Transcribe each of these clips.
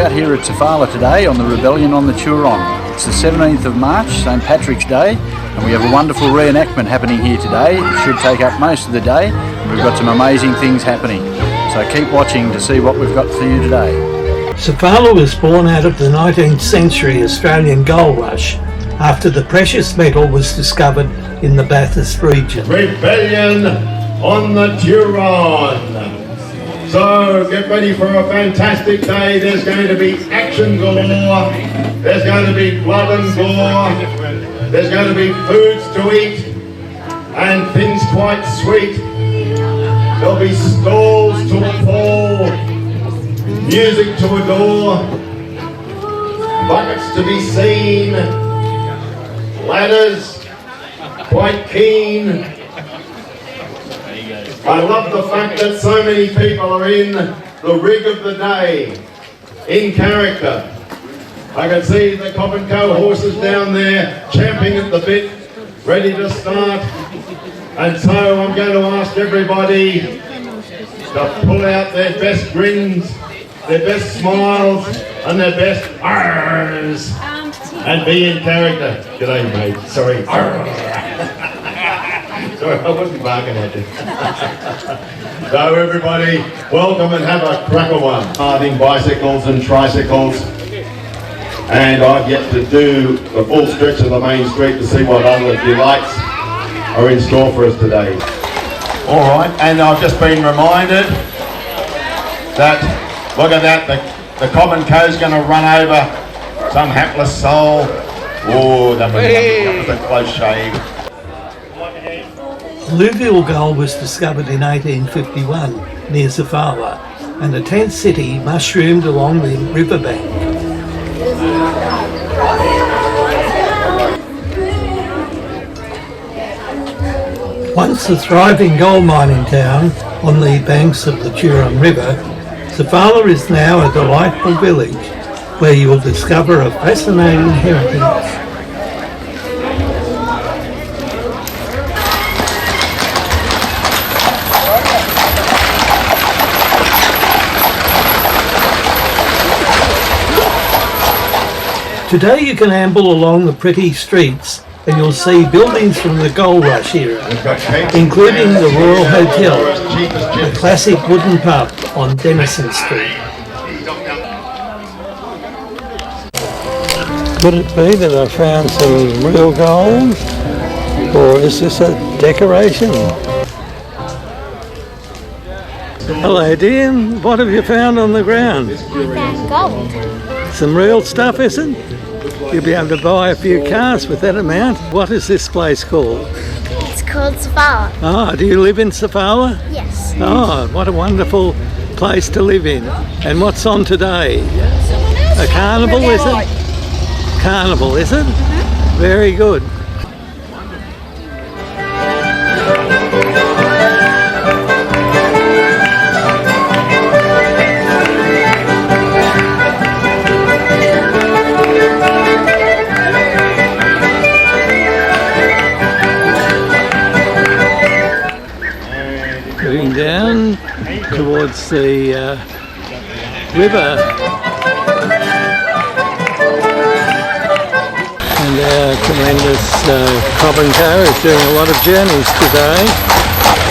out here at Sofala today on the rebellion on the Turon. It's the 17th of March, St Patrick's Day, and we have a wonderful reenactment happening here today. It should take up most of the day, and we've got some amazing things happening. So keep watching to see what we've got for you today. Sofala was born out of the 19th century Australian gold rush after the precious metal was discovered in the Bathurst region. Rebellion on the Turon. So get ready for a fantastic day. There's going to be action galore. There's going to be blood and gore. There's going to be foods to eat and things quite sweet. There'll be stalls to appall, music to adore, buckets to be seen, ladders quite keen. I love the fact that so many people are in the rig of the day, in character. I can see the Cobb & Co horses down there champing at the bit, ready to start. And so I'm going to ask everybody to pull out their best grins, their best smiles, and their best arrs, and be in character. G'day, mate. Sorry. Sorry, I wasn't barking at you. So everybody, welcome and have a cracker one. Riding bicycles and tricycles. And I've yet to do the full stretch of the main street to see what other delights are in store for us today. All right, and I've just been reminded that, look at that, the Cobb & Co's going to run over some hapless soul. Oh, that was a close shave. Alluvial gold was discovered in 1851 near Sofala, and a tent city mushroomed along the riverbank. Once a thriving gold mining town on the banks of the Turon River, Sofala is now a delightful village where you will discover a fascinating heritage. Today you can amble along the pretty streets and you'll see buildings from the gold rush era, including the Royal Hotel, a classic wooden pub on Denison Street. Could it be that I found some real gold, or is this a decoration? Hello dear, what have you found on the ground? I found gold. Some real stuff, is it? You'll be able to buy a few cars with that amount. What is this place called? It's called Sofala. Oh, do you live in Sofala? Yes. Oh, what a wonderful place to live in. And what's on today? A carnival, is it? Carnival, is it? Mm-hmm. Very good. Moving down towards the river, and our tremendous Cobb & Co is doing a lot of journeys today,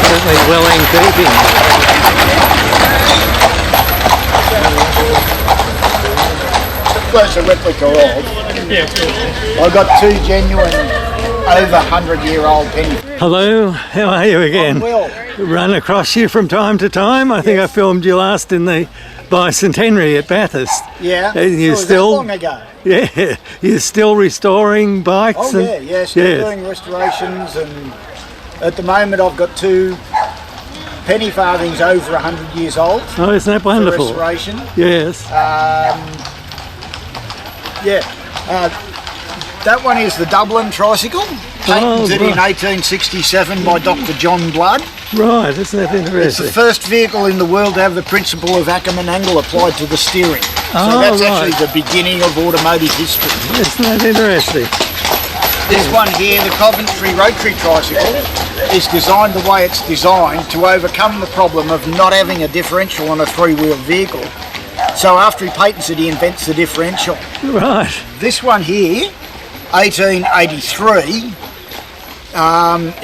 certainly well in keeping. Close to replica of. I've got two genuine over 100-year-old penny. Hello, how are you again? I'm well. Run across you from time to time. I think I filmed you last in the bicentenary at Bathurst. Yeah, And you was still, that long ago. Yeah, you're still restoring bikes. Oh yeah, still doing restorations, and at the moment I've got two penny farthings over 100 years old. Oh, isn't that wonderful? For restoration. Yes. That one is the Dublin tricycle, patented in 1867 by Dr. John Blood. Right, isn't that It's interesting? the first vehicle in the world to have the principle of Ackerman angle applied to the steering. So that's actually the beginning of automotive history. Isn't that interesting? This one here, the Coventry rotary tricycle, is designed the way it's designed to overcome the problem of not having a differential on a three-wheeled vehicle. So after he patents it, he invents the differential. Right. This one here, 1883,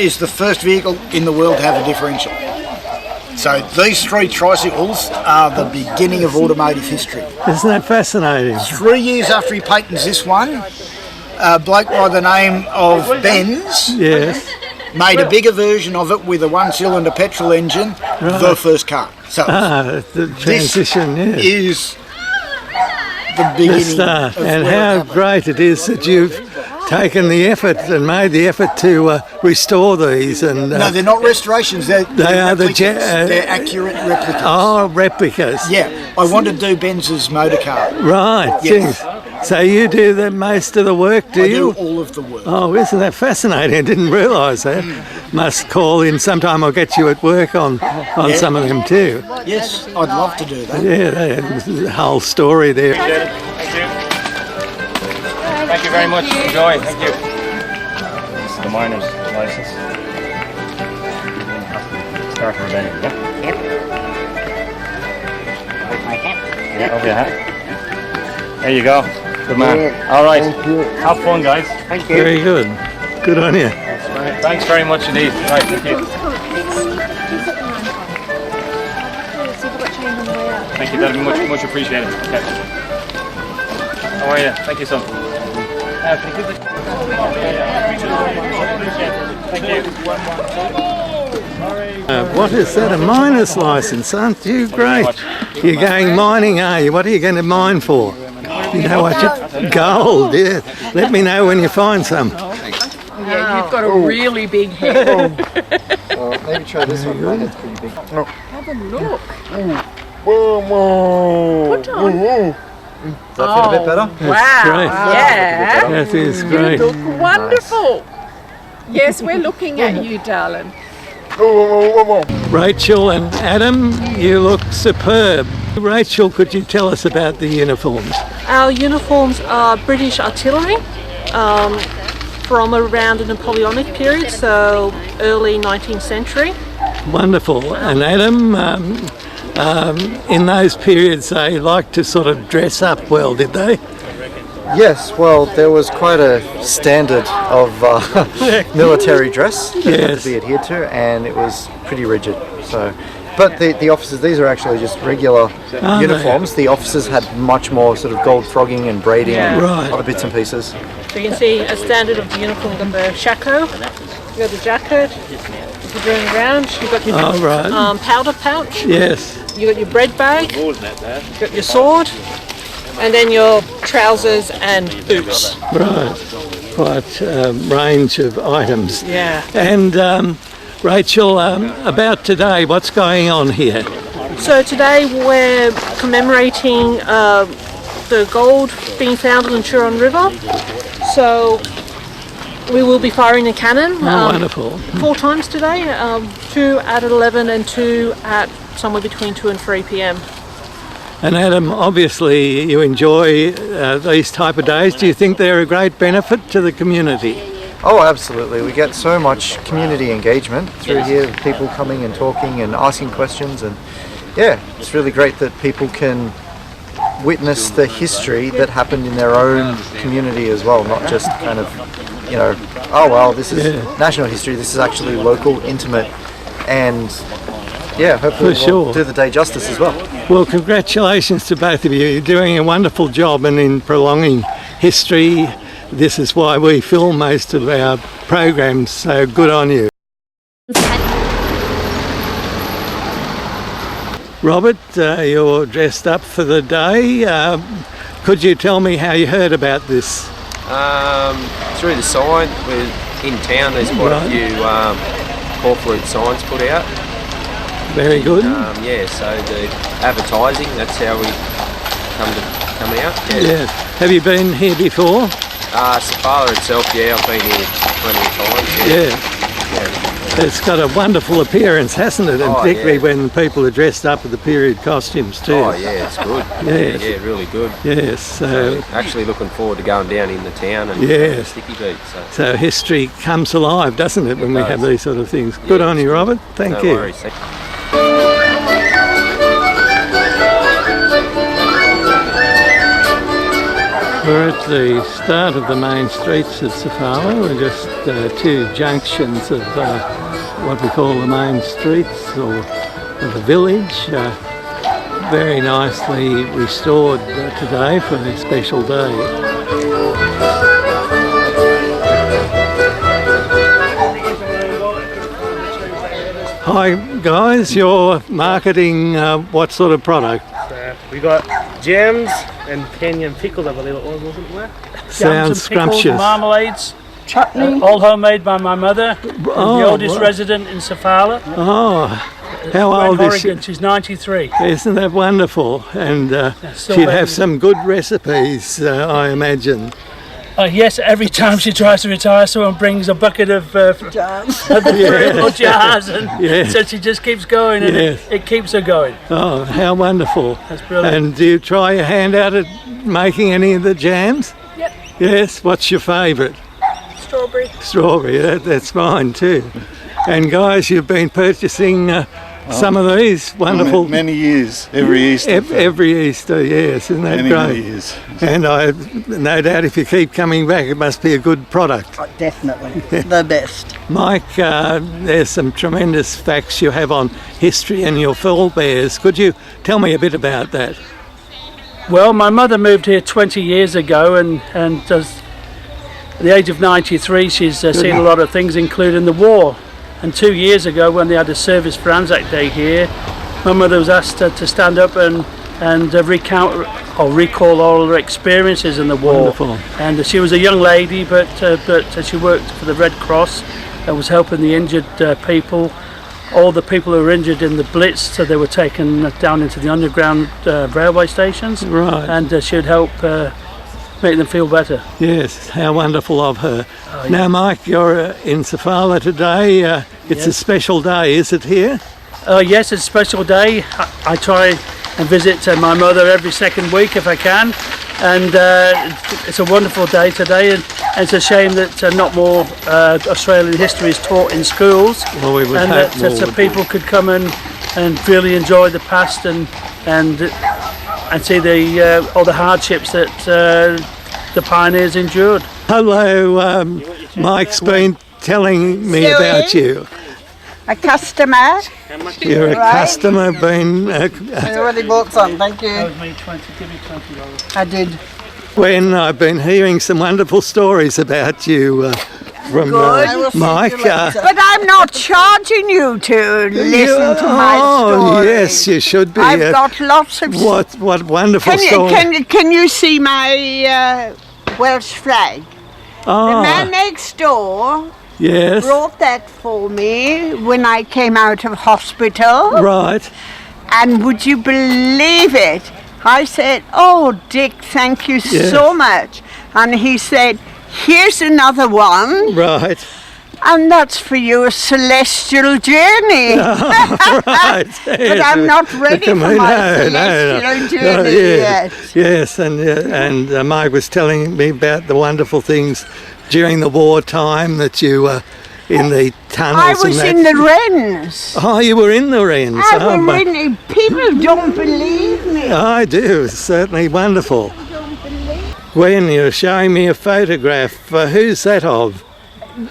is the first vehicle in the world to have a differential. So these three tricycles are the beginning of automotive history. Isn't that fascinating? 3 years after he patents this one, a bloke by the name of Benz Yes. made a bigger version of it with a one-cylinder petrol engine, the first car. So The transition, this yes. is the beginning The start. of And where it how happened. great it is that you've taken the effort and made the effort to restore these. And No, they're not restorations. They're are the replicas. They're accurate replicas. oh, replicas. Yeah, I want to do Benz's motor car. Right. Yes. Geez. So you do most of the work, do I you? do all of the work. Oh, isn't that fascinating? I didn't realise that. Must call in sometime. I'll get you at work on some of them too. Yes, I'd love to do that. Yeah, the whole story there. Thank you very much. Enjoy. Thank you. This is the miner's license. Start rebellion, yeah? Yeah, over your hat. There you go. Good man. All right. Have fun, guys. Thank you. Very good. Good on you. Thanks very much indeed. Right, thank you. Thank you. That'll be much appreciated. Okay. How are you? Thank you, son. Thank you. Thank you. What is that? A miner's license, aren't you? Great. You're going mining, are you? What are you going to mine for? You know what? Gold, yeah. Let me know when you find some. Yeah, you've got a really big head. Maybe try this one. My head's pretty big. Have a look. Whoa. Put on. Does that feel a bit better? Wow. great. Yeah. That is You great. look wonderful. Yes, we're looking at you, darling. Rachel and Adam, you look superb. Rachel, could you tell us about the uniforms? Our uniforms are British artillery from around the Napoleonic period, so early 19th century. Wonderful. And Adam, in those periods they liked to sort of dress up well, did they? Yes, well, there was quite a standard of military dress that had Yes. to be adhered to, and it was pretty rigid. So, but the officers, these are actually just regular Are uniforms. The officers had much more sort of gold frogging and braiding and Right. other bits and pieces. So you can see a standard of the uniform, you've got the shako, you've got the jacket, if you're going around, you've got your Oh, right. powder pouch, Yes. you've got your bread bag, you've got your sword, and then your trousers and boots. Right. Quite a range of items. Yeah. And Rachel, about today, what's going on here? So today we're commemorating the gold being found in the Turon River. So we will be firing a cannon Wonderful. 4 times today, 2 at 11 and 2 at somewhere between 2 and 3 p.m. And Adam, obviously you enjoy these type of days. Do you think they're a great benefit to the community? Oh, absolutely. We get so much community engagement through here, people coming and talking and asking questions, and yeah, it's really great that people can witness the history that happened in their own community as well, not just kind of, you know, oh well, this is national history, this is actually local, intimate, and yeah, hopefully For sure. we'll do the day justice as well. Well, congratulations to both of you. You're doing a wonderful job and in prolonging history. This is why we film most of our programs, so good on you. Robert, you're dressed up for the day. Could you tell me how you heard about this? Through the sign, we're in town, there's quite a few corporate signs put out. Very good. Yeah, so the advertising, that's how we come out. Yeah. Yes. Have you been here before? Sofala itself, yeah, I've been here plenty of times. Yeah. Yeah. It's got a wonderful appearance, hasn't it? And Oh, particularly yeah. when people are dressed up with the period costumes too. Oh yeah, it's good. Yes. Yeah, really good. Yes. So Actually looking forward to going down in the town and Yes. sticky beat. So history comes alive, doesn't it, when we have these sort of things? Good on you, Robert. Thank No you. worries. We're at the start of the main streets of Sofala. We're just two junctions of what we call the main streets or the village. Very nicely restored today for this special day. Hi guys, you're marketing what sort of product? We got jams and canyon pickles, I believe it was, wasn't there? Sounds scrumptious. Pickles, marmalades, chutney, all homemade by my mother, the oldest resident in Sofala. Oh, how old is she? She's 93. Isn't that wonderful? And she'd have some good recipes, I imagine. Yes, every time she tries to retire, someone brings a bucket of jars, jars, and so she just keeps going, and it keeps her going. Oh, how wonderful! That's brilliant. And do you try your hand out at making any of the jams? Yep. Yes. What's your favourite? Strawberry. Strawberry. That's mine too. And guys, you've been purchasing some of these wonderful... Many years, every Easter. Every Easter, yes, isn't that great? Many years. And I no doubt if you keep coming back, it must be a good product. Oh, definitely, the best. Mike, there's some tremendous facts you have on history and your forebears. Could you tell me a bit about that? Well, my mother moved here 20 years ago, and at the age of 93, she's seen a lot of things, including the war. And 2 years ago, when they had a service for Anzac Day here, my mother was asked to stand up and recount or recall all her experiences in the war. Wonderful. And she was a young lady, but she worked for the Red Cross and was helping the injured people. All the people who were injured in the Blitz, so they were taken down into the underground railway stations. Right. And she would help make them feel better. Yes, how wonderful of her. Now, Mike, you're in Sofala today. It's a special day, is it here? Yes, it's a special day. I try and visit my mother every second week if I can, and it's a wonderful day today, and it's a shame that not more Australian history is taught in schools, well, we would and hope that so people could come and really enjoy the past and see all the hardships that the pioneers endured. Hello, Mike's been telling me about you. A customer. You're a customer, been... I already bought some, thank you. That was me, 20, give me $20. I did. When I've been hearing some wonderful stories about you from Mike. But I'm not charging you to listen to my story. Oh, yes, you should be. I've got lots of... What wonderful story. Can you see my Welsh flag? The man next door brought that for me when I came out of hospital. Right. And would you believe it? I said, "Oh, Dick, thank you so much." And he said, "Here's another one." Right. And that's for your celestial journey. Right. But I'm not ready for my celestial journey yet. Yes, and Mike was telling me about the wonderful things during the wartime that you were in the tunnels. I was in the Wrens. Oh, you were in the Wrens. People don't believe me. I do. It's certainly wonderful. When you're showing me a photograph, who's that of?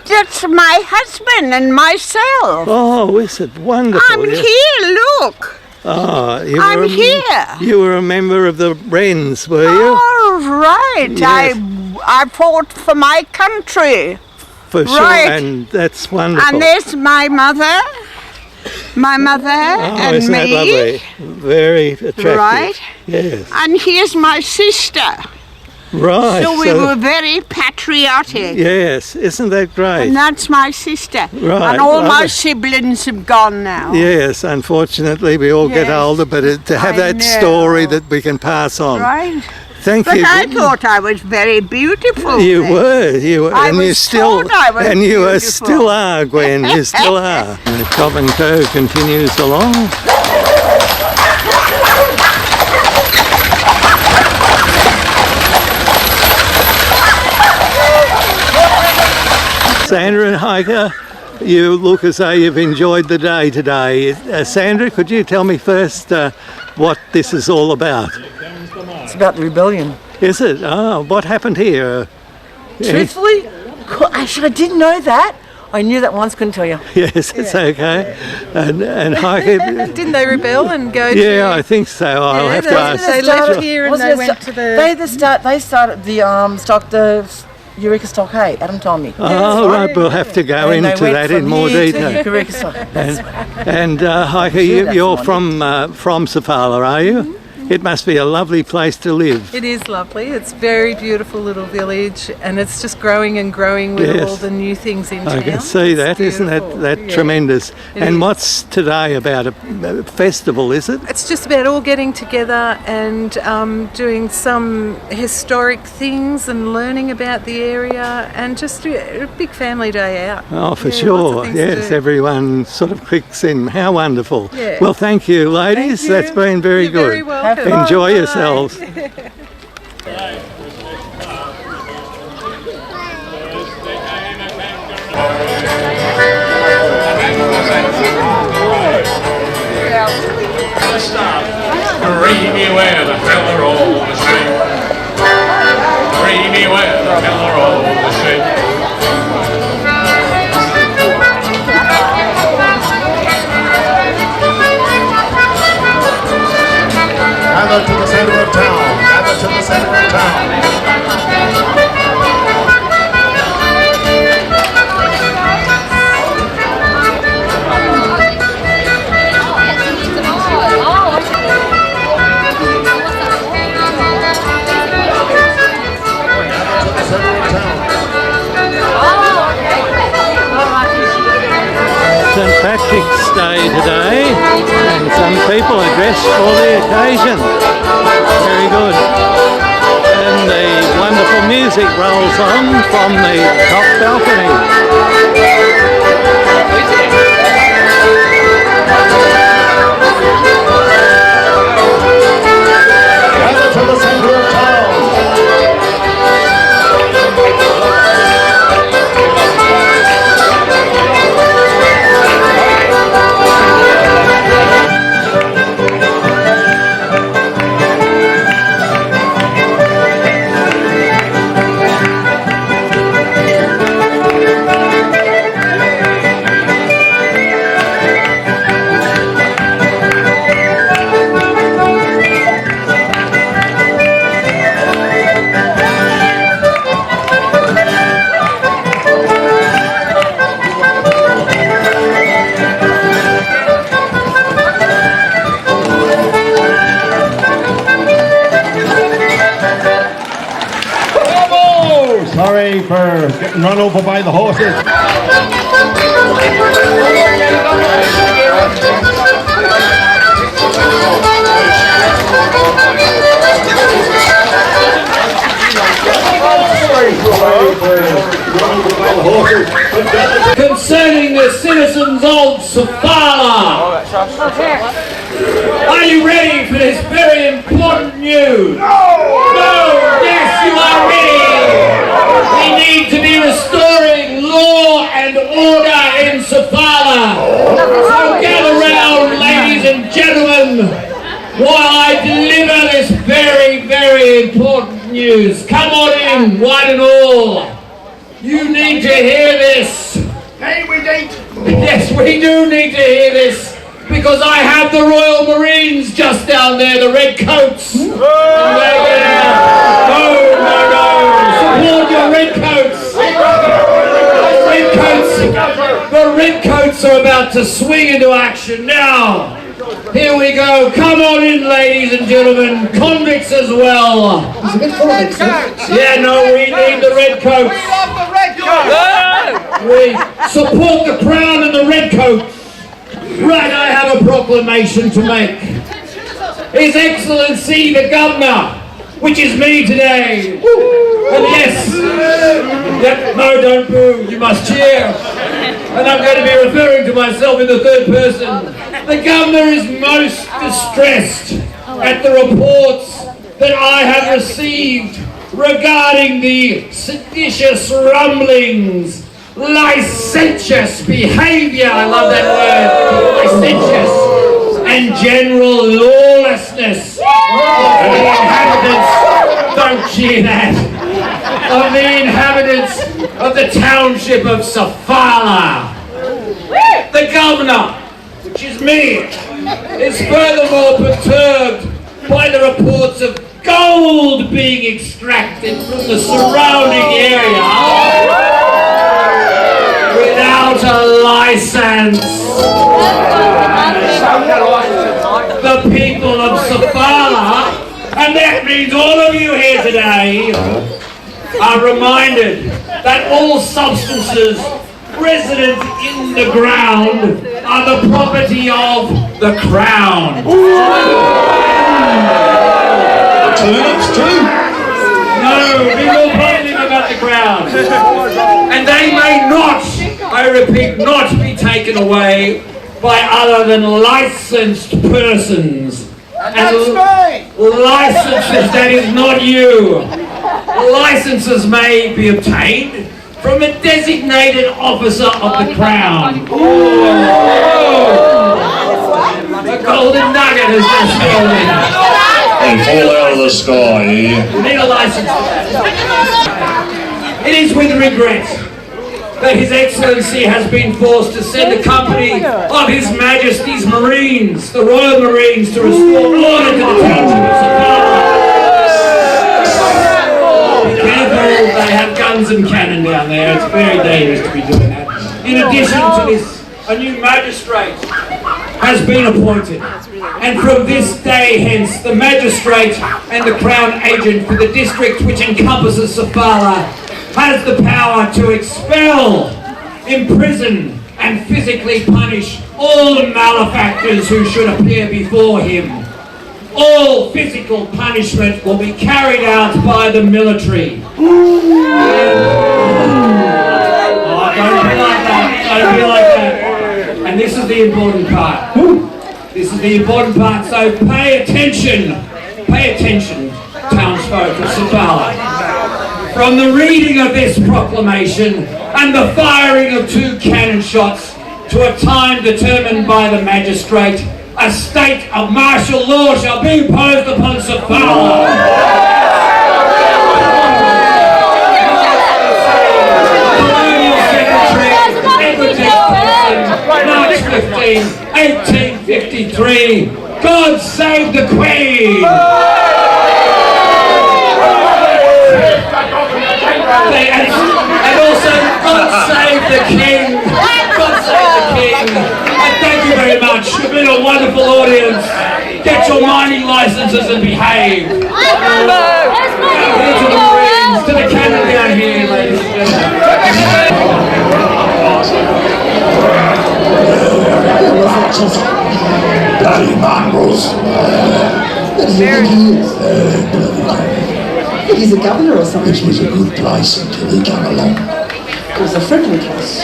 That's my husband and myself. Oh, is it wonderful? I'm here, look. Oh, I'm here. You were a member of the Wrens, were you? Oh, right. Yes. I fought for my country. For sure, and that's wonderful. And there's my mother. And isn't me. That lovely? Very attractive. Right. Yes. And here's my sister. Right. So we were very patriotic. Yes, isn't that great? And that's my sister. Right. And all my siblings have gone now. Yes, unfortunately we all get older, but to have that story that we can pass on. Right. Thank you. But I thought I was very beautiful. You were, I and was you still, told I was and you beautiful. still are, Gwen. You still are. And the Cobb and Co continues along. Sandra and Hiker, you look as though you've enjoyed the day today. Sandra, could you tell me first what this is all about? It's about the rebellion. Is it? Oh, what happened here? Truthfully, actually, I didn't know that. I knew that once, couldn't tell you. Yes, it's okay. And Heike, Didn't they rebel and go to... yeah, I think so. I'll have to ask. They left here and they went to the... They started the Eureka Stockade. Adam told me. Oh, right, we'll have to go And they into went that from in more here to detail. Eureka Stockade. And Heike, you're from Sofala, are you? It must be a lovely place to live. It is lovely. It's a very beautiful little village, and it's just growing and growing with all the new things in town. I can see that. Isn't that Yeah. tremendous? It And is. what's today about? A festival, is it? It's just about all getting together and doing some historic things and learning about the area, and just a big family day out. Oh, for Yeah, lots of sure. things to Yes, do. everyone sort of clicks in. How wonderful. Yeah. Well, thank you, ladies. Thank you. That's been very You're good. very welcome. Enjoy Bye. yourselves. Dreamy where the fella rolled the stream. Dreamy where the fella rolled the stream. Gather to the center of town. Gather to the center of town. St Patrick's Day today, and some people are dressed for the occasion. Very good. And the wonderful music rolls on from the top balcony. Gather to the center of town. Sorry for getting run over by the horses. Concerning the citizens of Sofala. Are you ready for this very important news? No! Yes, you are ready! We need to be restoring law and order in Sofala. So gather round, ladies and gentlemen, while I deliver this very, very important news. Come on in, one and all. You need to hear this. Hey, we need. Yes, we do need to hear this, because I have the Royal Marines just down there, the red coats. No. Support your red coats. The red coats are about to swing into action now. Here we go. Come on in, ladies and gentlemen. Convicts as well. Yeah, no, we need the red coats. We love the red coats. We support the Crown and the red coats. Right, I have a proclamation to make. His Excellency the Governor, which is me today. And yes, yep, no, don't boo, you must cheer. And I'm going to be referring to myself in the third person. The Governor is most distressed at the reports that I have received regarding the seditious rumblings, licentious behaviour, I love that word, licentious, and general lawlessness of the inhabitants Don't cheer that. Of the inhabitants of the township of Sofala. The governor, which is me, is furthermore perturbed by the reports of gold being extracted from the surrounding area without a license. The people of Sofala, and that means all of you here today, are reminded that all substances resident in the ground are the property of the Crown. Turnips too? No, be more positive about the Crown. And they may not, I repeat, not be taken away by other than licensed persons. And licenses, that is not you. Licenses may be obtained from a designated officer of the Crown. The golden nugget has just fallen. And fall out of the sky, yeah. You need a license for that. It is with regret that His Excellency has been forced to send a company of His Majesty's Marines, the Royal Marines, to restore order to the township of Sofala. Be careful, they have guns and cannon down there. It's very dangerous to be doing that. In addition to this, a new magistrate has been appointed, and from this day hence the magistrate and the Crown agent for the district which encompasses Sofala has the power to expel, imprison and physically punish all malefactors who should appear before him. All physical punishment will be carried out by the military. Oh, don't be like that, don't be like that. And this is the important part. This is the important part, so pay attention, townsfolk of Sofala. From the reading of this proclamation and the firing of 2 cannon shots to a time determined by the magistrate, a state of martial law shall be imposed upon Sofala. Colonial Secretary March 15, 1853. God save the Queen! And also, God save the King! God save the King! And thank you very much. You've been a wonderful audience. Get your mining licenses and behave. Here to the Marines, to the cannon down here, ladies and gentlemen. Was it just bloody mongrels? He's a governor or something. This was a good place until he came along. It was a friendly place.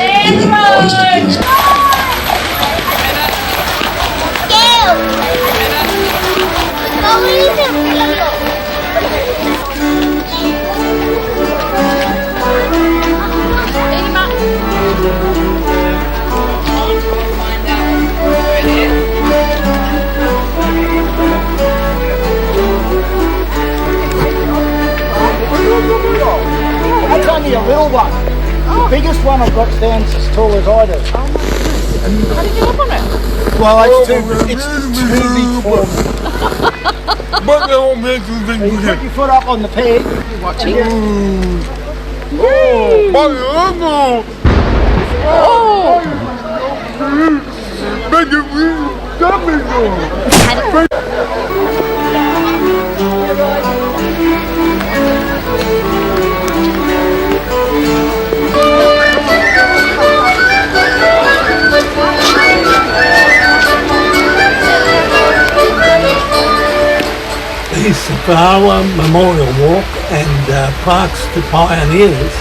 That's only a little one. The biggest one I've got stands as tall as I do. How did you live on it? Well, it's too big for me. You put your foot up on the peg. Watching. The Sofala Memorial Walk and Parks to Pioneers.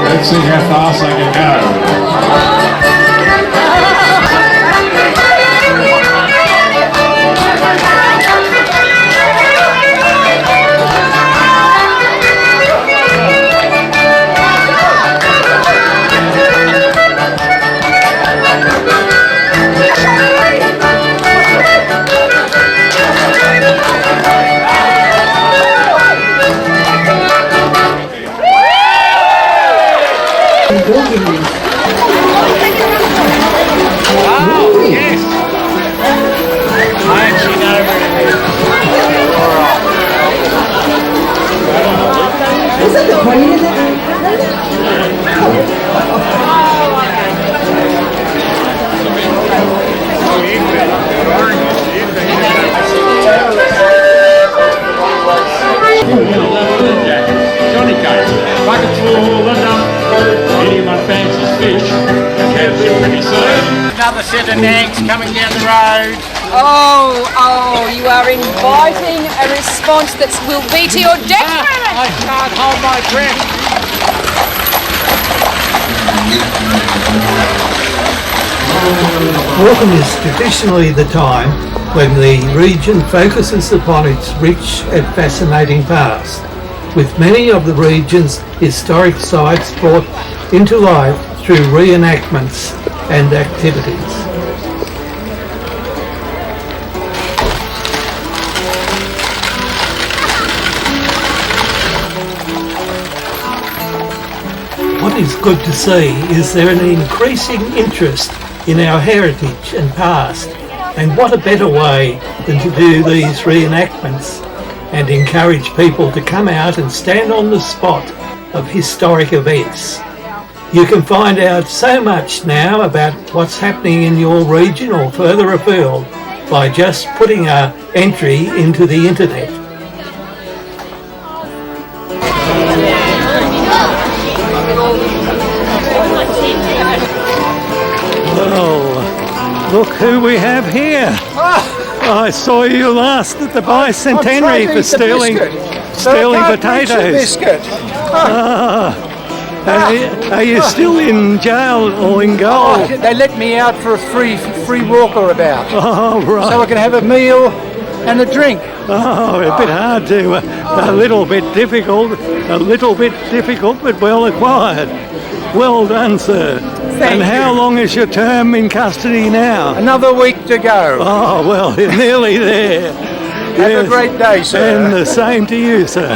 Let's see how fast I can go. Oh, yes. I actually know where it is. Is that the Queen in that? Johnny cake, buckets full enough. Anyone fancies fish, catch it pretty soon. Another set of nags coming down the road. Oh, you are inviting a response that will be to your detriment. I can't hold my breath. Autumn is traditionally the time when the region focuses upon its rich and fascinating past, with many of the region's historic sites brought into life through reenactments and activities. What is good to see is there an increasing interest in our heritage and past, and what a better way than to do these reenactments and encourage people to come out and stand on the spot of historic events. You can find out so much now about what's happening in your region or further afield by just putting an entry into the internet. Well, look who we have here. I saw you last at the bicentenary for stealing potatoes. Are you still in jail or in gaol? They let me out for a free walker about. Oh, right. So I can have a meal and a drink. Oh, a bit hard to, a little bit difficult, but well acquired. Well done, sir. Thank how long is your term in custody now? Another week to go. Oh, well, you're nearly there. Have a great day, sir. And the same to you, sir.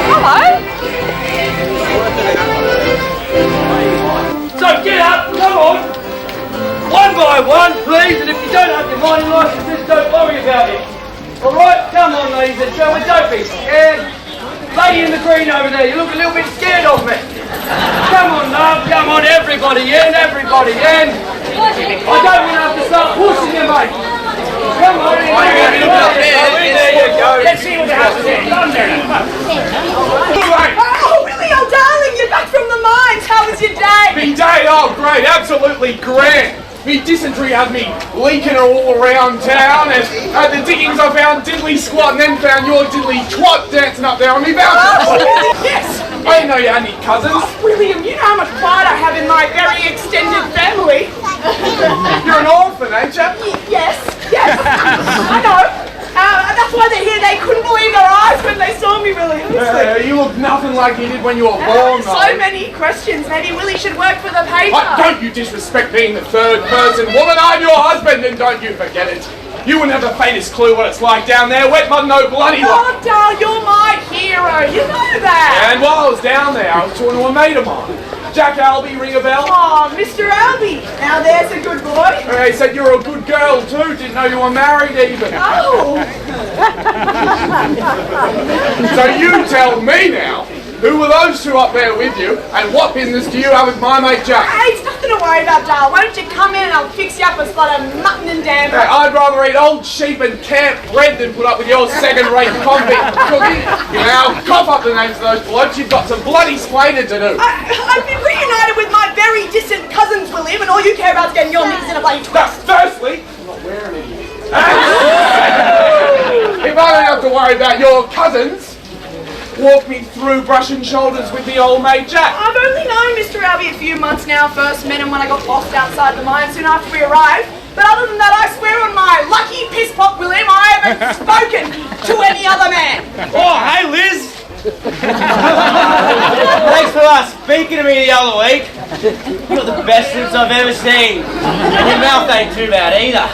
Hello. So get up, come on. One by one, please, and if you don't have your mining licences, don't worry about it. Alright, come on ladies and gentlemen, don't be scared. Lady in the green over there, you look a little bit scared of me. Come on love, come on, everybody in, everybody in. I don't want to have to start pushing you, mate. Come on, there you go. Let's see what happens here. Oh, Willie, oh darling, you're back from the mines. How was your day? Me day, oh great, absolutely grand. Me dysentery had me leaking all around town, and at the diggings I found diddly squat and then found your diddly twat dancing up there on me bouncer. Yes. I didn't know you had any cousins. Oh, William, you know how much pride I have in my very extended family. You're an orphan, ain't you? Yes, I know. That's why they're here. They couldn't believe their eyes when they saw me, Willie. You look nothing like you did when you were born, So many questions. Maybe Willie should work for the paper. Don't you disrespect being the third person woman. I'm your husband, and don't you forget it. You wouldn't have the faintest clue what it's like down there. Wet mud, no bloody luck. Oh, Dal, you're my hero. You know that. And while I was down there, I was talking to a mate of mine. Jack Albee, ring a bell? Oh, Mr. Albee. Now there's a good boy. He said you're a good girl too. Didn't know you were married even. Oh. So you tell me now, who were those two up there with you, and what business do you have with my mate Jack? Hey, it's nothing to worry about, Dal. Why don't you come in and I'll fix you up a spot of mutton and damper. I'd rather eat old sheep and camp bread than put up with your second-rate convict cooking. Now, cough up the names of those blokes. You've got some bloody splaining to do. I've been reunited with my very distant cousins, William, and all you care about is getting your knees in a bloody twist. Firstly, I'm not wearing any. If I don't have to worry about your cousins, walk me through brushing shoulders with the old mate Jack. I've only known Mr. Albee a few months now. First met him when I got lost outside the mine soon after we arrived. But other than that, I swear on my lucky piss pot, William, I haven't spoken to any other man. Oh, hey, Liz. Thanks for speaking to me the other week. You're the best lips I've ever seen. And your mouth ain't too bad either.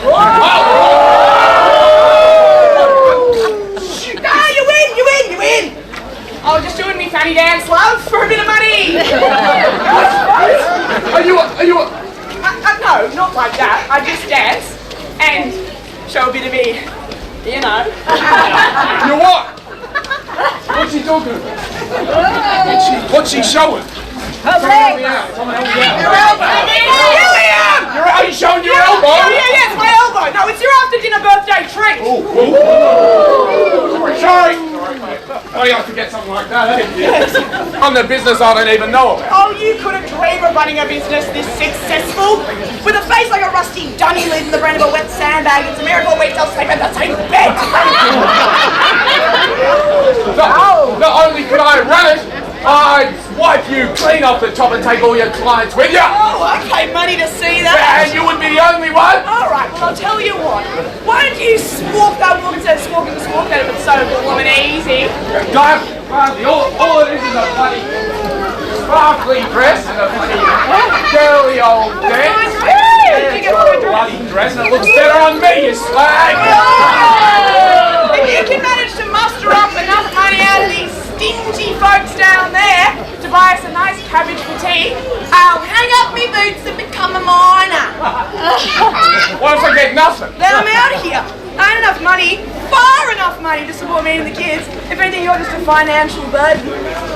Ah, you win. I was just doing me fanny dance, love, for a bit of money. Are you no, not like that. I just dance and show a bit of me, you know. You what? What's she talking about? What's she showing? Her legs. Your elbow. Are you showing your elbow? Yeah, it's my elbow. No, it's your after dinner birthday treat. Sorry. Oh, you have to get something like that, eh? On the business I don't even know about. Oh, you couldn't dream of running a business this successful. With a face like a rusty dunny lid and the brain of a wet sandbag. It's a miracle we still sleep in the same bed. Not only could I run it, I'd wipe you clean off the top and take all your clients with you. Oh, I paid money to see that. And you wouldn't be the only one. All right, well, I'll tell you what. Why don't you walk that walk instead of squawking the squawk out if it's so warm and easy? All it is a bloody sparkly dress and a bloody girly old dance. Bloody dress and it looks better on me, you slag. If you can manage to muster up enough money out of these stingy folks down there to buy us a nice cabbage for tea, I'll hang up me boots and become a miner. What if I get nothing? Then I'm out of here. I ain't enough money, far enough money to support me and the kids. If anything, you're just a financial burden.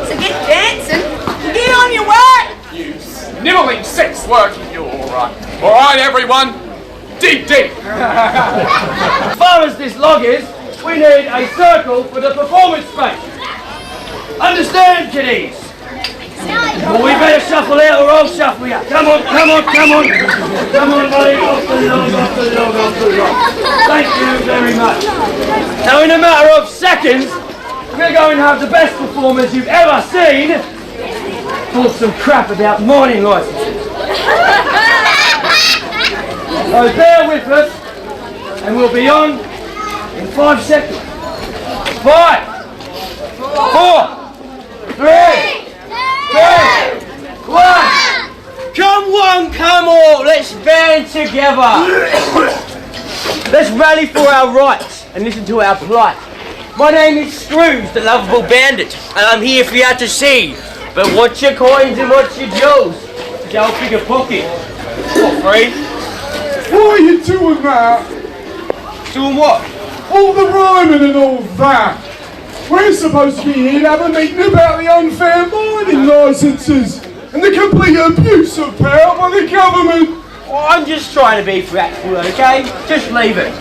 So get dancing, get on your way. You snivelling sex working, you alright. Alright, everyone, dig deep. As far as this log is, we need a circle for the performance space. Understand, kiddies? Well, we better shuffle out or I'll shuffle you. Come on. Come on, buddy. Off the log. Thank you very much. Now, in a matter of seconds, we're going to go and have the best performance you've ever seen. Talk some crap about mining licenses. So bear with us, and we'll be on in 5 seconds. 5, 4, 3, 2, 1. Come on, let's band together. Let's rally for our rights and listen to our plight. My name is Scrooge, the lovable bandit, and I'm here for you to see. But watch your coins and watch your jewels. Don't pick a pocket. For free. Why are you doing that? Doing what? All the rhyming and all that. We're supposed to be here to have a meeting about the unfair mining licences and the complete abuse of power by the government. I'm just trying to be practical, okay? Just leave it.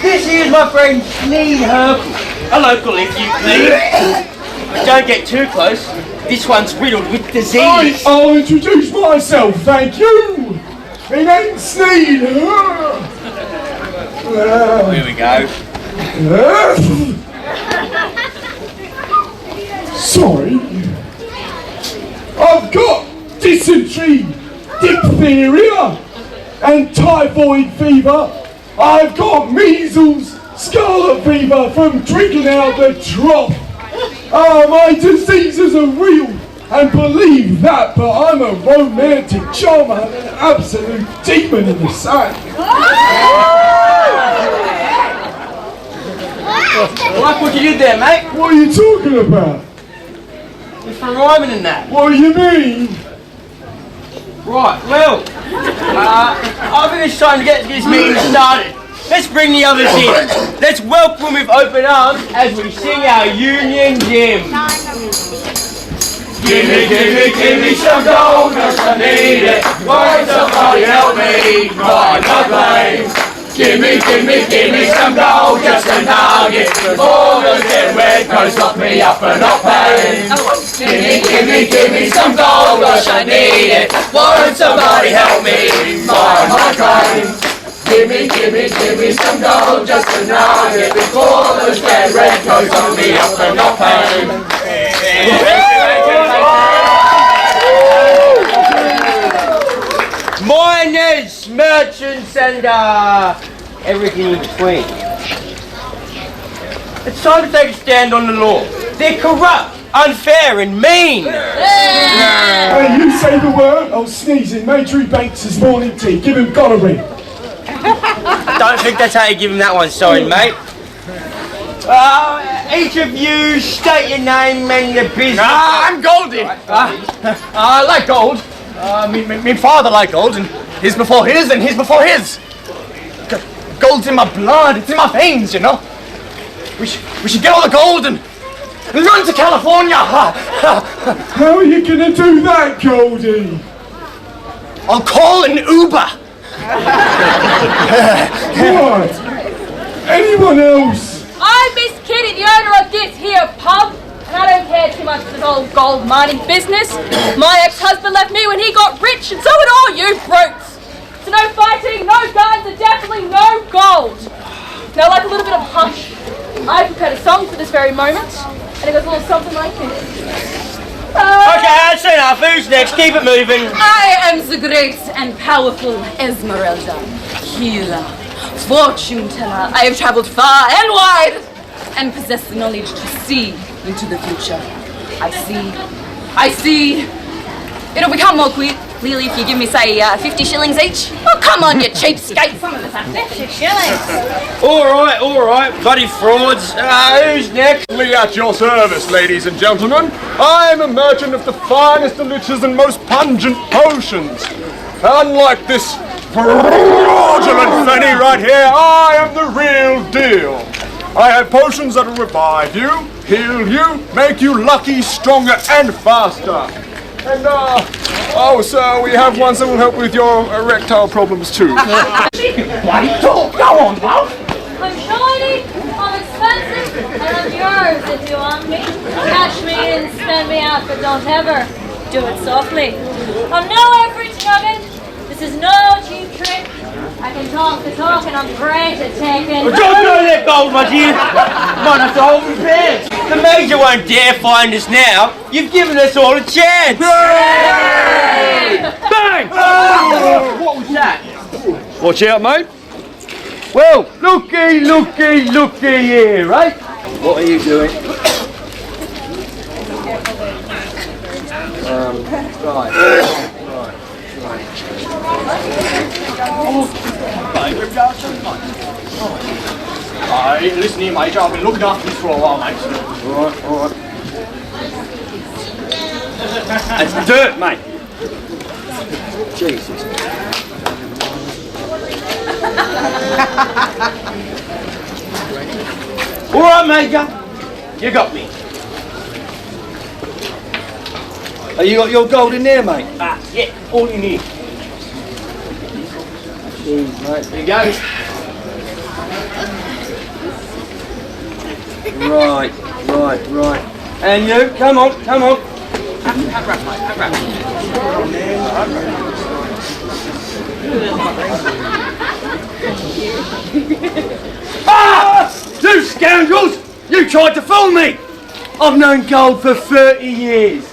This here's my friend Sneed Hercle. A local, if you please. But don't get too close. This one's riddled with disease. I'll introduce myself, thank you. My name's Sneed. Here we go. Sorry. I've got dysentery, diphtheria, and typhoid fever. I've got measles, scarlet fever from drinking out the trough. My diseases are real, and believe that, but I'm a romantic charmer and an absolute demon in the sun. Like what you did there, mate. What are you talking about? It's for rhyming and that. What do you mean? Right, well, I think it's time to get this meeting started. Let's bring the others in. Let's welcome with open arms as we sing our Union Hymn. Give me some gold, cause I need it. Won't somebody help me ride my claim? Give me some gold, just a nugget. Before the dead red coats lock me up for not paying. Give me some gold, cause I need it. Won't somebody help me ride my claim? Give me some gold, just a nugget. Before those dead red coats lock me up for not paying. Miners, merchants, and everything in between. It's time to take a stand on the law. They're corrupt, unfair, and mean. Hey, you say the word, I'll sneeze in Major Banks' morning tea. Give him gonorrhea. Don't think that's how you give him that one, sorry, mate. Each of you state your name and your business. I'm Goldie. I like gold. Me father liked gold, and his before his, and his before his. Gold's in my blood, it's in my veins, you know. We should get all the gold and run to California. How are you gonna do that, Goldie? I'll call an Uber. What? Anyone else? I'm Miss Kitty, the owner of this here pub, and I don't care too much for this old gold mining business. My ex-husband left me when he got rich, and so did all you brutes. So no fighting, no guns, and definitely no gold. Now, like a little bit of hush, I prepared a song for this very moment, and it goes a little something like this. Okay, that's enough. Who's next? Keep it moving. I am the great and powerful Esmeralda, healer, fortune teller. I have traveled far and wide and possess the knowledge to see into the future. I see. It'll become more clearly if you give me, say, 50 shillings each. Oh, come on, you cheapskate. Some of us have 50 shillings. All right, bloody frauds. Who's next? Me at your service, ladies and gentlemen. I'm a merchant of the finest delicious and most pungent potions. Unlike this fraudulent Fanny right here, I am the real deal. I have potions that'll revive you, heal you, make you lucky, stronger, and faster. And, so we have ones that will help with your erectile problems too. Bloody talk, go on, love. I'm shiny, I'm expensive, and I'm yours if you want me. Cash me in, spend me out, but don't ever do it softly. I'm no everything of it. This is no cheap trick. I can talk the talk, and I'm great at taking. Well, don't throw that gold, my dear. Might have to hold his pants. The Major won't dare find us now. You've given us all a chance. Yay! Bang! What was that? Watch out, mate. Well, looky here, right? What are you doing? Listen here, Major, I've been looking after this for a while, mate. All right. It's dirt, mate. Jesus. All right, Major. You got me. Have you got your gold in there, mate? Yeah, all you need. Cheers, mate. There you go. Right. And you, come on. Ah! You scoundrels! You tried to fool me! I've known gold for 30 years.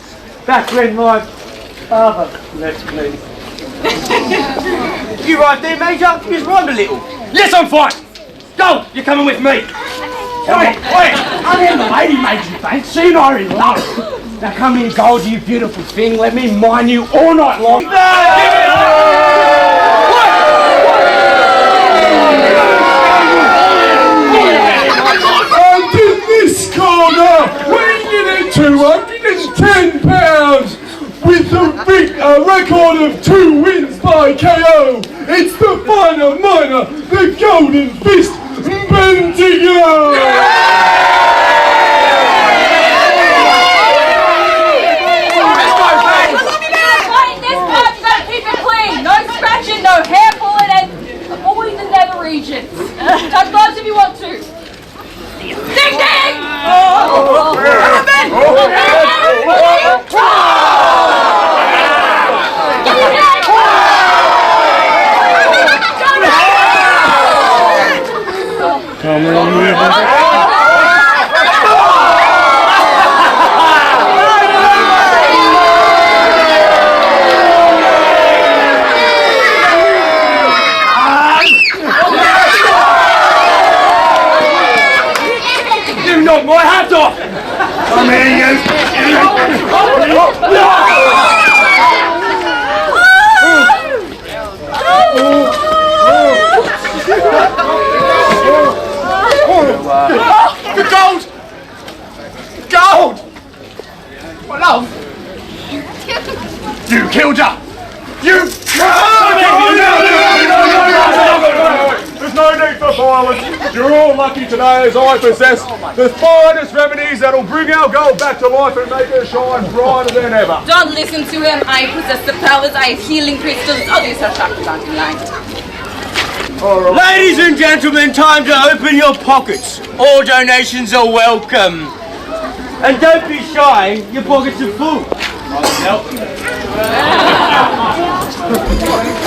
Back when my father left me. You right there, Major? You just rhymed a little. Yes, I'm fine. Gold, you're coming with me. Wait, I am the lady, Major, thanks. She and I are in love. Now come in, Gold, you beautiful thing. Let me mine you all night long. And in this corner, weighing in at 210 pounds, with a big record of 2 wins by KO, it's the finer minor, the Golden Fist, Bendigo! No hair pulling and avoid the nether regions. Touch gloves if you want to. Ding ding! Come on, knock my hat off! Come here, you! The gold! Gold! My love! You killed her! You There's no need for violence. You're all lucky today as I possess the finest remedies that'll bring our gold back to life and make it shine brighter than ever. Don't listen to him. I possess the powers. I have healing crystals. Oh, these are shocking lines. Ladies and gentlemen, time to open your pockets. All donations are welcome. And don't be shy, your pockets are full.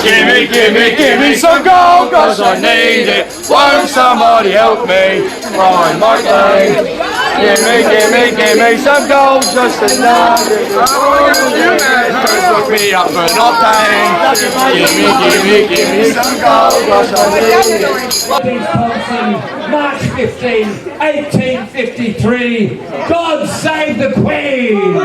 Give me some gold, cause I need it. Won't somebody help me find my claim? Give me some gold, just enough. Don't look me up for not paying. Give me some gold, cause I need it. March 15, 1853. God save the Queen!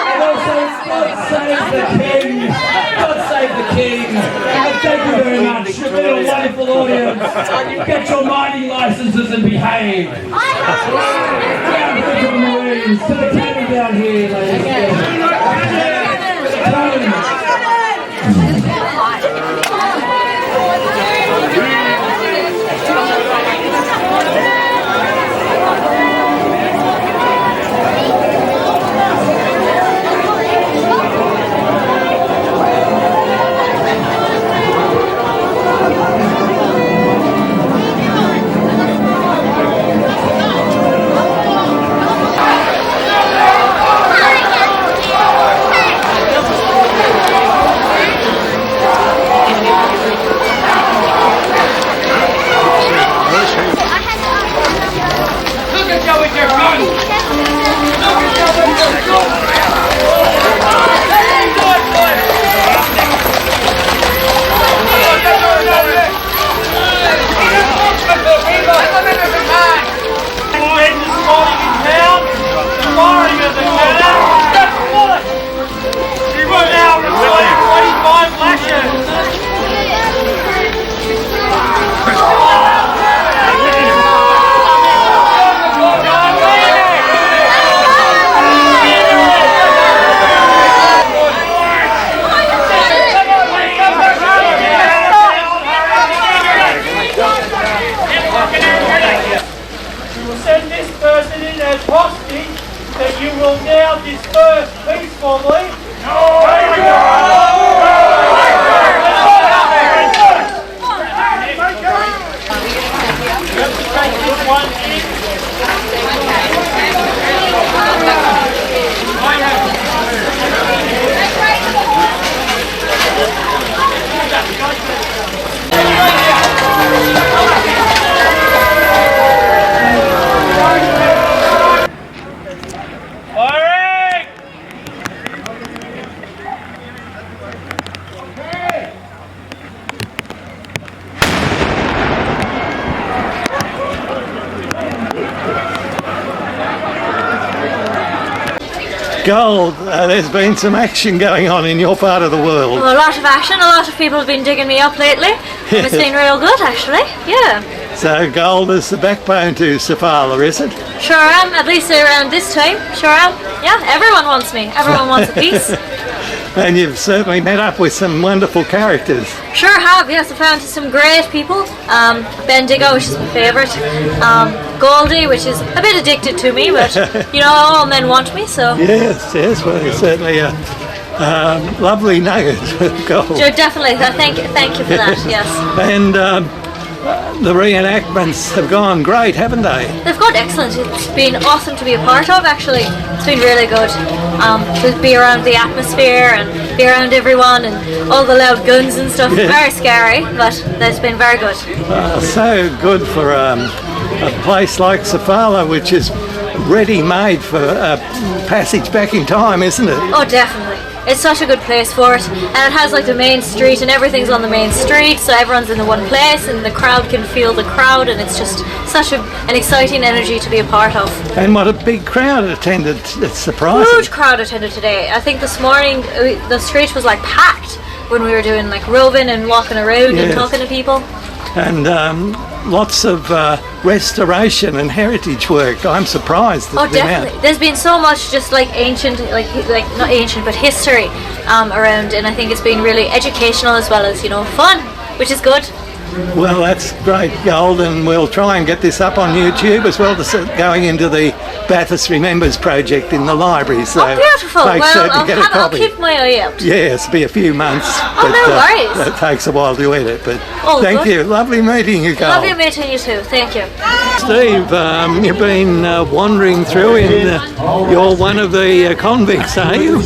And also, God save the King! God save the King! And thank you very much. You've been a wonderful audience. Get your mining licenses and behave. Down to the Marines, to the cannon down here, ladies and gentlemen. Gold, there's been some action going on in your part of the world. Well, a lot of action, a lot of people have been digging me up lately. It's been real good actually, yeah. So gold is the backbone to Sofala, is it? Sure am, at least around this time, sure am. Yeah, everyone wants me, everyone wants a piece. And you've certainly met up with some wonderful characters. Sure have, yes, I found some great people. Bendigo, which is my favourite. Goldie, which is a bit addicted to me, but you know, all men want me, so. Yes, well, you're certainly a lovely nugget of gold. Sure, definitely, thank you for that, yes. And the reenactments have gone great, haven't they? They've gone excellent. It's been awesome to be a part of, actually. It's been really good to be around the atmosphere and be around everyone and all the loud guns and stuff. Yeah. Very scary, but it's been very good. So good for a place like Sofala, which is ready-made for passage back in time, isn't it? Oh, definitely. It's such a good place for it, and it has like the main street and everything's on the main street, so everyone's in the one place and the crowd can feel the crowd, and it's just such an exciting energy to be a part of. And what a big crowd attended. It's surprising. Huge crowd attended today. I think this morning the street was like packed when we were doing like roving and walking around and talking to people. And lots of restoration and heritage work. I'm surprised. Oh, definitely. There's been so much just like ancient, like not ancient, but history around, and I think it's been really educational as well as, you know, fun, which is good. Well, that's great, Gold, and we'll try and get this up on YouTube as well as going into the Bathurst Remembers project in the library. So oh, beautiful. make sure to get a I'll copy. keep my eye out. Yes, it'll be a few months. Oh, no worries. It takes a while to edit, but Oh, thank good. you. Lovely meeting you, Gold. Lovely meeting you too. Thank you. Steve, you've been wandering through in, you're one of the convicts, are you?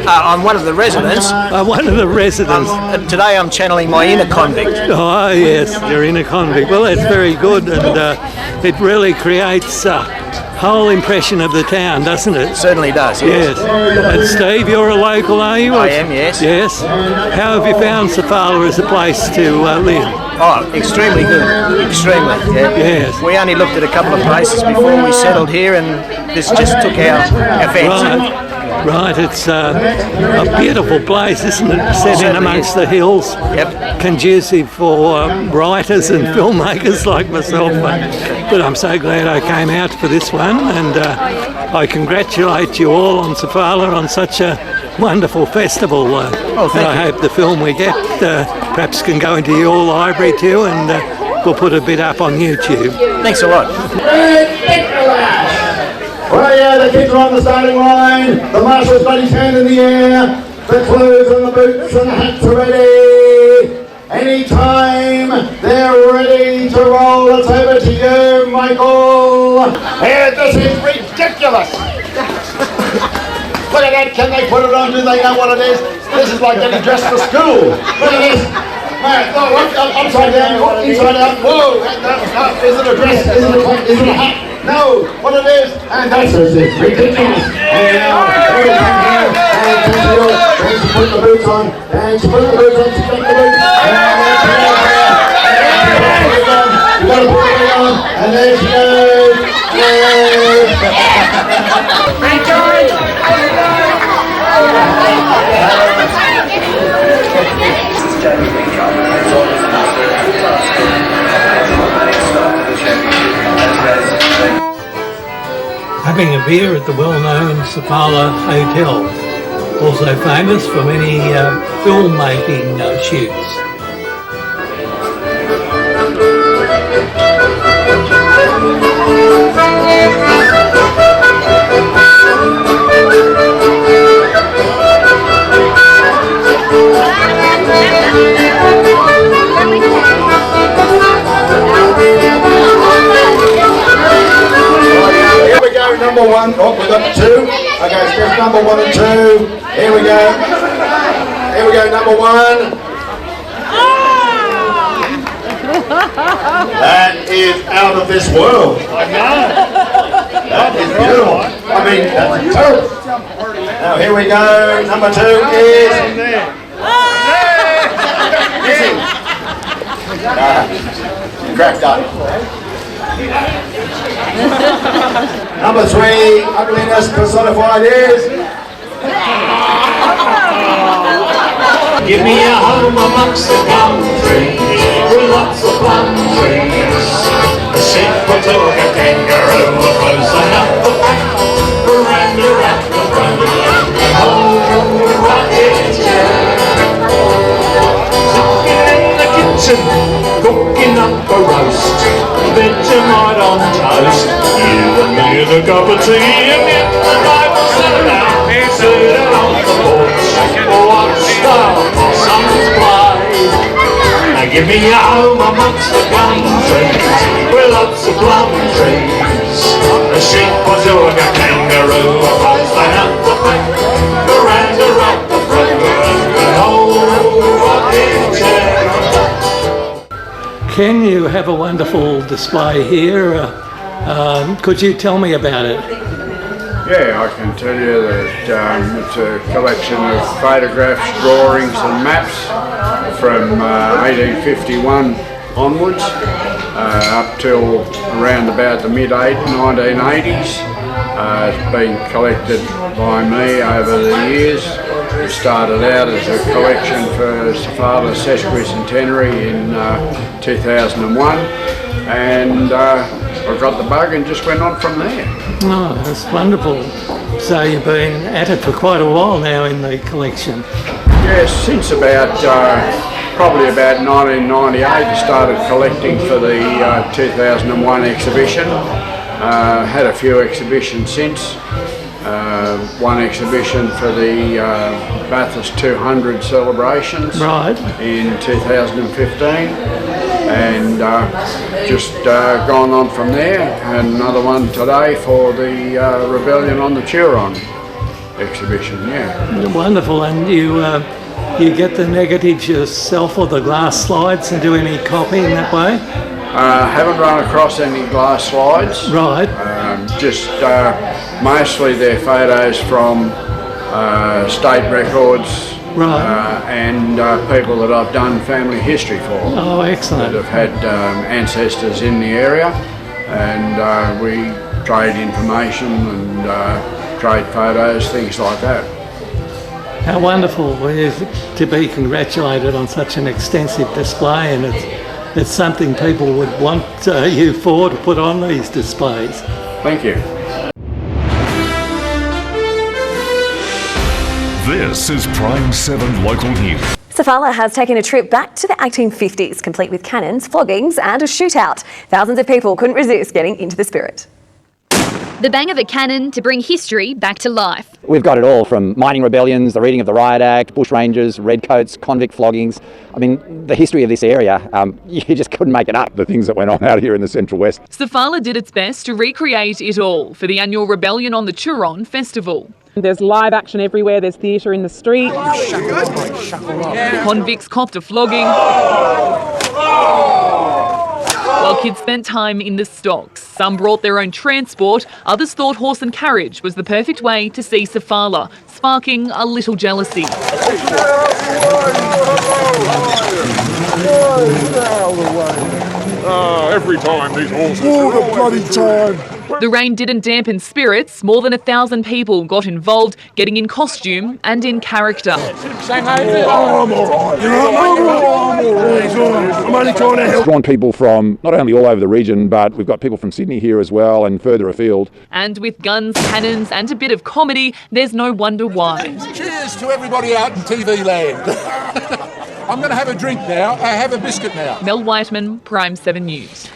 I'm one of the residents. One of the residents. Today I'm channeling my inner convict. Oh yes, you're in a convict. Well, that's very good, and it really creates a whole impression of the town, doesn't it? Certainly does, yes. And Steve, you're a local, are you? I am, yes. Yes. How have you found Sofala as a place to live? Oh, extremely good. Extremely. Yeah. Yes. We only looked at a couple of places before we settled here, and this just took our fancy. Right, it's a beautiful place, isn't it? Set in amongst the hills. Yep. Conducive for writers and filmmakers like myself. But I'm so glad I came out for this one, and I congratulate you all on Sofala on such a wonderful festival. Thank and I hope the film we get perhaps can go into your library too, and we'll put a bit up on YouTube. Thanks a lot. Well, yeah, the kids are on the starting line. The marshal's got his hand in the air. The clothes and the boots and the hats are ready. Anytime they're ready to roll, it's over to you, Michael. Here, this is ridiculous. Look at that. Can they put it on? Do they know what it is? This is like getting dressed for school. Look at this. Man, no, upside down, inside out. Whoa, is it a dress? Is it a hat? No, what it is, and that's ridiculous. And now, everything here, and she put the boots on, and she put the boots on, she got the boots, and you gotta put it on, and there she goes. Having a beer at the well-known Sofala Hotel, also famous for many filmmaking shoots. number 1. Oh, we've got 2. Okay, step number 1 and 2. Here we go. Here we go, number 1. That is out of this world. That is beautiful. I mean, that's terrible. Now here we go. Number 2 is... cracked up. Number 3, ugliness personified is... Give me a home amongst the gum trees, with lots of plum trees. A simple talk, a kangaroo, a close enough for back, veranda at the front, oh, rocking chair. Sitting in the kitchen, cooking up a roast, Vegemite on toast. You and me and a cup of tea, and get the Bible set down, sit on the porch, watch the sun's play. Now give me a home amongst the gum trees, with lots of plum trees. A sheep was doing a kangaroo, a close line up the back, veranda up the front, an old rocking chair. Ken, you have a wonderful display here. Could you tell me about it? Yeah, I can tell you that it's a collection of photographs, drawings and maps from 1851 onwards up till around about the mid-1980s. It's been collected by me over the years. It started out as a collection for Sofala sesquicentenary in 2001, and I got the bug and just went on from there. Oh, that's wonderful. So you've been at it for quite a while now in the collection. Yes, since about probably about 1998 I started collecting for the 2001 exhibition. Had a few exhibitions since. One exhibition for the Bathurst 200 celebrations in 2015, and just gone on from there, and another one today for the Rebellion on the Turon exhibition. Yeah, wonderful. And you get the negatives yourself or the glass slides and do any copying that way? Haven't run across any glass slides. Right. Just mostly they're photos from state records, and people that I've done family history for. Oh, excellent. That have had ancestors in the area, and we trade information and trade photos, things like that. How wonderful to be congratulated on such an extensive display, and it's something people would want you to put on these displays. Thank you. This is Prime 7 Local News. Sofala has taken a trip back to the 1850s, complete with cannons, floggings and a shootout. Thousands of people couldn't resist getting into the spirit. The bang of a cannon to bring history back to life. We've got it all, from mining rebellions, the reading of the Riot Act, bushrangers, redcoats, convict floggings. I mean, the history of this area, you just couldn't make it up. The things that went on out here in the Central West. Sofala did its best to recreate it all for the annual Rebellion on the Turon festival. There's live action everywhere, there's theatre in the street. Convicts copped a flogging, while kids spent time in the stocks. Some brought their own transport, others thought horse and carriage was the perfect way to see Sofala, sparking a little jealousy. Every time these horses... All the bloody time! The rain didn't dampen spirits. More than 1,000 people got involved, getting in costume and in character. I'm alright. I'm only trying to help. Drawn people from not only all over the region, but we've got people from Sydney here as well and further afield. And with guns, cannons and a bit of comedy, there's no wonder why. Cheers to everybody out in TV land. I'm going to have a drink now. I have a biscuit now. Mel Whiteman, Prime 7 News.